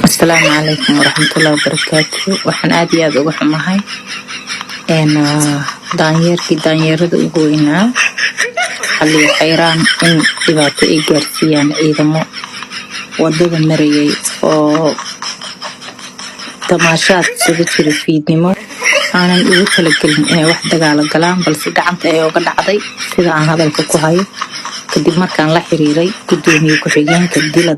السلام عليكم ورحمة الله وبركاته. waxaan aad iyo aad uga xumahay daanyarada ugu weynaa xalliga xayraan in dhibaato ay gaarsiiyaan ciidamo wadada marayay oo tamaashaad isugu jira fiidnimo aanan ugu talagelin inay wax dagaalo galaan balse gacanta ay uga dhacday sida aan hadalka ku hayo kadib markaan la xiriiray gudoomiye ku-xigeenka dila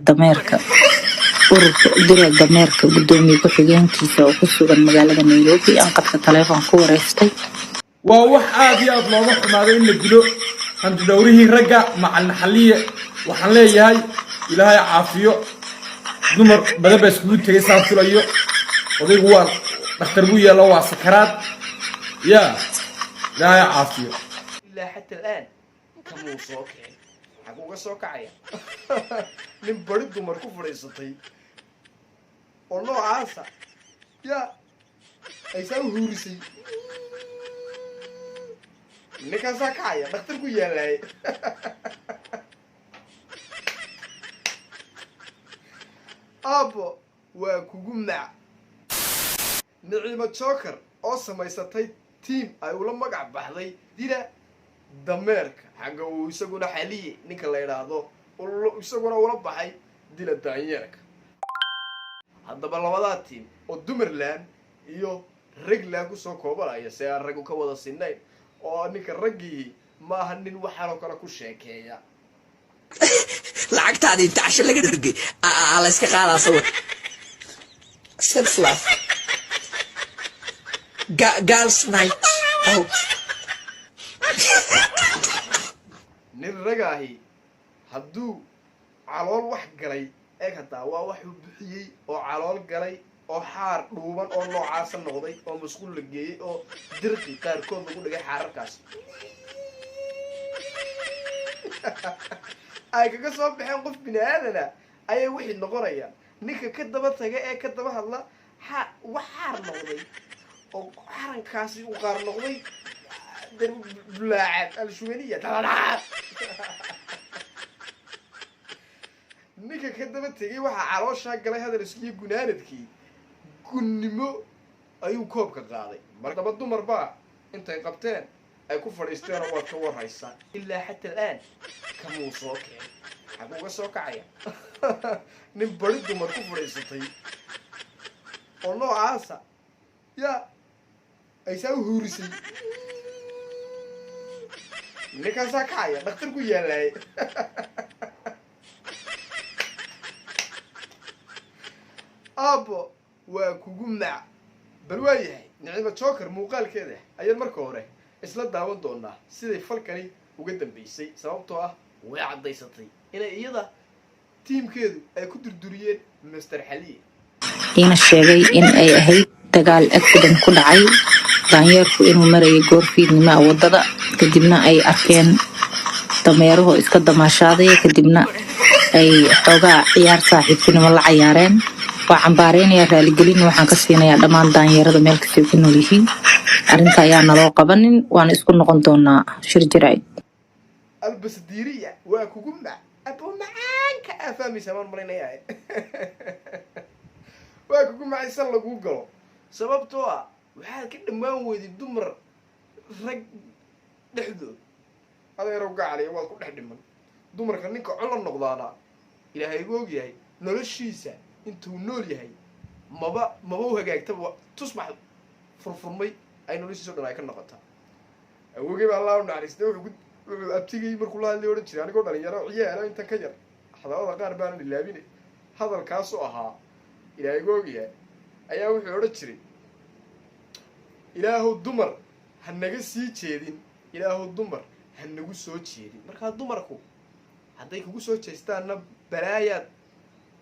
dameerka gudoomiye ku-xigeenkiisa oo ku sugan magaalada Nairobi aan qadka taleefon ku wareystay. waa wax aad iyo aad looga xumaaday in la dilo hanti dowrihii ragga macalin xalliye waxaan leeyahay ilaahay caafiyo dumar badan baa iskugu tegay saan filayo odaygu waa dhakhtar buu yaalo waa sakaraad ya ilaahay caafiyo ilaa xataa الآن kamuu soo kicin xaguu uga soo kacaya nin bari dumar ku fadhiisatay oo noocaasa ya aysaa u huurisay ninkaasaa kacaya dhakhtar ku yaalaay aabbo waa kugu mac Naciimo Joker oo samaysatay tiim ay ula magac baxday dila dameerka xagga uu isaguna xaliye ninka la yiraahdo isaguna ula baxay dila daanyarka haddaba labada tiim oo dumarland iyo ragland ku soo koobanaya si aan raggu ka wada sinnayn oo ninka raggii maaha nin waxaan oo kale ku sheekeeya lacagtaadii taasha laga dhigay la iska qaadaa sawir self love girls night out nin ragaahi hadduu calool wax galay ee hataa waa wax uu bixiyey oo calool galay oo xaar dhuuban oo noocaasa noqday oo masquul la geeyey oo dirqi qaarkood lagu dhigay xaararkaas ay kaga soo baxeen qof bini aadana ayay wixii noqonayaan ninka ka daba taga ee ka daba hadla wax xaar noqday oo xarankaasi u qaar noqday bulaacad al-shumaniya ninka ka daba tegay waxaa calooshaa galay hadal iskii gunaanadkii gunnimo ayuu koobka qaaday markaba dumar baa intay qabteen ay ku fadhiisteen oo waad ka warhaysaa ilaa xataa الآن kamuu soo kicin xaguu uga soo kacaya nin bari dumar ku fadhiisatay oo noocaasa ya aysaa u huurisay ninkaasaa kacaya dhakhtar ku yaalaay aabbo waa kugu mac bal waa yahay Naciimo Joker muuqaalkeeda ayaan marka hore isla daawan doonaa siday falkani uga dambeysay sababtoo ah way cadaysatay inay iyada tiimkeedu ay ku durduriyeen Mr. Xaliye ina sheegay in ay ahayd dagaal accident ku dhacay daanyarku inuu marayay goor fiidnimo wadada kadibna ay arkeen dameeruhu iska damaashaaday kadibna ay xoogaa ciyaar saaxiibtinimo la ciyaareen waa cambaareenaya raaligelin waxaan ka siinayaa dhammaan daanyarada meel kasta ku nool yihiin arrinta ayaa naloo qabanin waan isku noqon doonaa shir jirayd albasdiiriya waa kugu mac abo macaanka afahmi samaan marinaya waa kugu macaysan lagu galo sababtoo ah waxaad ka dhammaan weyday dumar rag dhexdood adeerow gacaliya waad ku dhex dhiman dumarka ninka colo noqdaana ilaahay gu og yahay noloshiisa intuu nool yahay maba u hagaagtaba tusbax furfurmay ay noloshiisa dhan ay ka noqotaa awogey baa allah u naxariistay wuxuu abtigay markuu la hadlay odhan jiray anigoo dhalinyaro ciyaalo intan ka yar xadaawada qaar baanan ilaabine hadalkaasoo ahaa ilaahay gu og yahay ayaa wuxuu odhan jiray ilaahow dumar ha naga sii jeedin ilaahow dumar ha nagu soo jeedin markaa dumarku hadday kugu soo jeestaanna balaayaad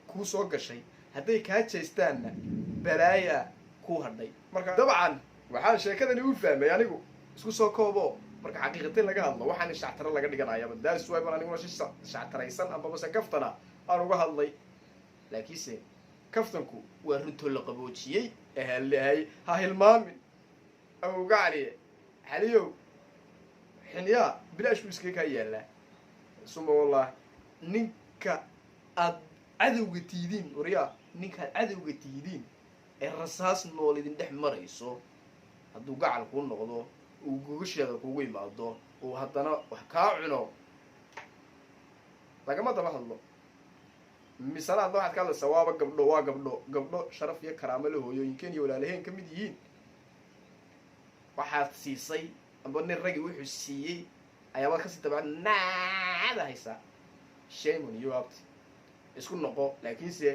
kuu soo gashay hadday kaa jeestaanna balaayaa kuu hadhay marka dabcan waxaan sheekadani u fahmay anigu isku soo koobo marka xaqiiqatin laga hadlo waxaan shactara laga dhiganayaba daas way baan aniguna si shactaraysan amba base kaftana aan uga hadlay laakiinse kaftanku waa runtoo la qaboojiyey ahalahay ha hilmaamin أو قاعد حليو حنيا بلاش مسكيك هيا ثم والله نينكا عدو تيدين وريا ninkaad cadowga tihidiin ee rasaas nool idin dhex marayso hadduu gacal kuu noqdo uu gogasheeda kugu imaado uu haddana wax kaa cuno lagama daba hadlo misana hadda waxaad ka hadlaysaa waaba gabdho sharaf iyo karaamo la hooyooyinkeen iyo walaalaheen ka mid yihiin waxaad siisay amba nin ragii wuxuu siiyey ayaabaad kasii dabacad naada haysaa shame on you abti isku noqo laakiinse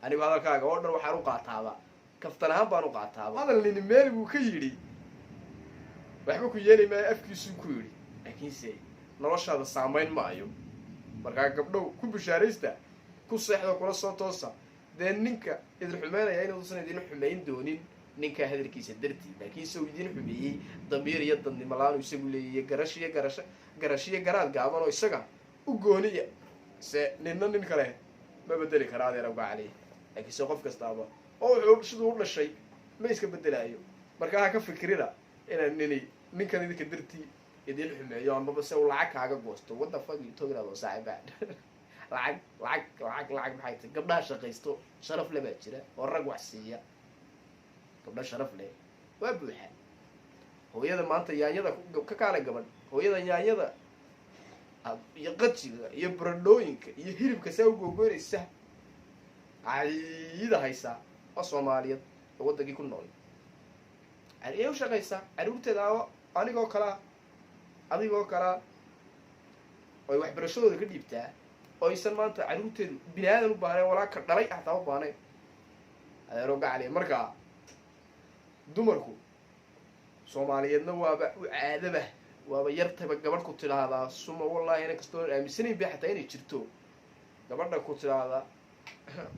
anigu hadalkaaga oo dhan waxaan u qaataaba kaftan ahaan baan u qaataaba hadal nini meel buu ka yidhi waxba ku yeeli maayo afkiisuu ku yidhi laakiinse noloshaada saamayn maayo markaa gabdhow ku bishaaraysta ku seexdo kula soo toosa dee ninka idin xumeynaya inuusan idin xumayn doonin ninkaa hadalkiisa dartii laakiinse uu idin xumeeyey damiir iyo dadnimo la-aan isagu leeyahay garashiyo garaad gaaban oo isaga u gooniya se ninna nin kale ma bedeli kara adeer awga caley laakiinse qof kastaaba oo wuxuu siduu u dhashay ma iska bedelaayo markaa ha ka fikirina inaan ninkan idinka dartii idin xumeeyo amaba se uu lacag kaaga goosto what the fuck you talking about saaxiibaan lacag maxay tahay gabdhaha shaqaysto sharaf le baa jira oo rag wax siiya gabdha sharaf leh waa buuxa hooyada maanta yaanyada ka kaale gabadh hooyada yaanyada iyo qajiga iyo baradhooyinka iyo hilibka saa u googoynaysa ayida haysaa waa soomaaliyeed oo wadankii ku nool ayay u shaqaysaa caruurteeda adigoo kalaa oy waxbarashadooda ka dhiibtaa oo aysan maanta caruurteedu bini aadan u baahnayn walaa ka dhalay hataa u baahnayn adeero gacaliya markaa dumarku soomaaliyeedna waaba u caadaba waaba yartaba gabadh ku tidhaahdaa suma wallahi inan kastoo aaminsanayn ba xataa inay jirto gabadha ku tidhaahdaa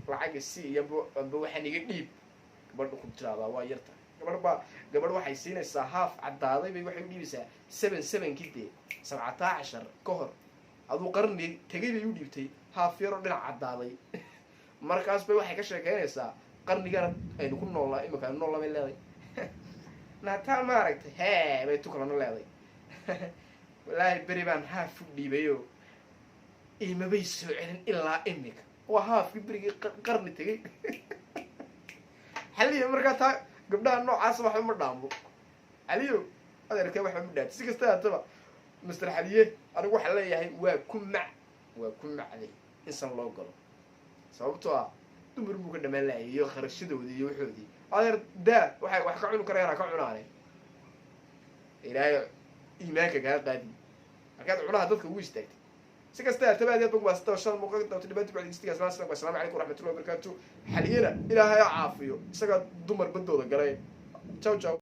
lacaga si iyo amba waxaan iga dhiib gabadha ku tidhaahdaa waa yarta gabadh waxay siinaysaa haaf caddaaday bay waxay u dhiibaysaa 7 dee 17 ka hor aduu qarni tegay bay u dhiibtay haaf yaroo dhinac caddaaday markaas bay waxay ka sheekeynaysaa qarnigana aynu ku noolnaa imika aynu noolnaa bay leeday naataa ma aragtay hee bay tukalana leeday wallaahi beri baan haaf u dhiibayo imabay soo celin ilaa imika waa haafkii berigii qarni tegay xaliyo markaa taa gabdhaha noocaas waxba ma dhaamo xaliyo adeerkee waxba ma dhaati si kasta haataba master xaliye anigu waxaa leeyahay waa ku macday insan loo galo sababtoo ah dumar buu ka dhamaan laayay iyo kharashadoodii iyo waxoodii adeer daa waxay wax ka cuni karayaan ha ka cunaane ilaahay iimaanka kaa qaadi markaad cunaha dadka ugu istaagtay si kasta haataba aad bog baasta oo shan muuqaal dawta dhibaato bacdi istigaas assalaamu calaykum waraxmatullahi wabarakaatu xaliyana ilaahay caafiyo isaga dumar badooda galay ciao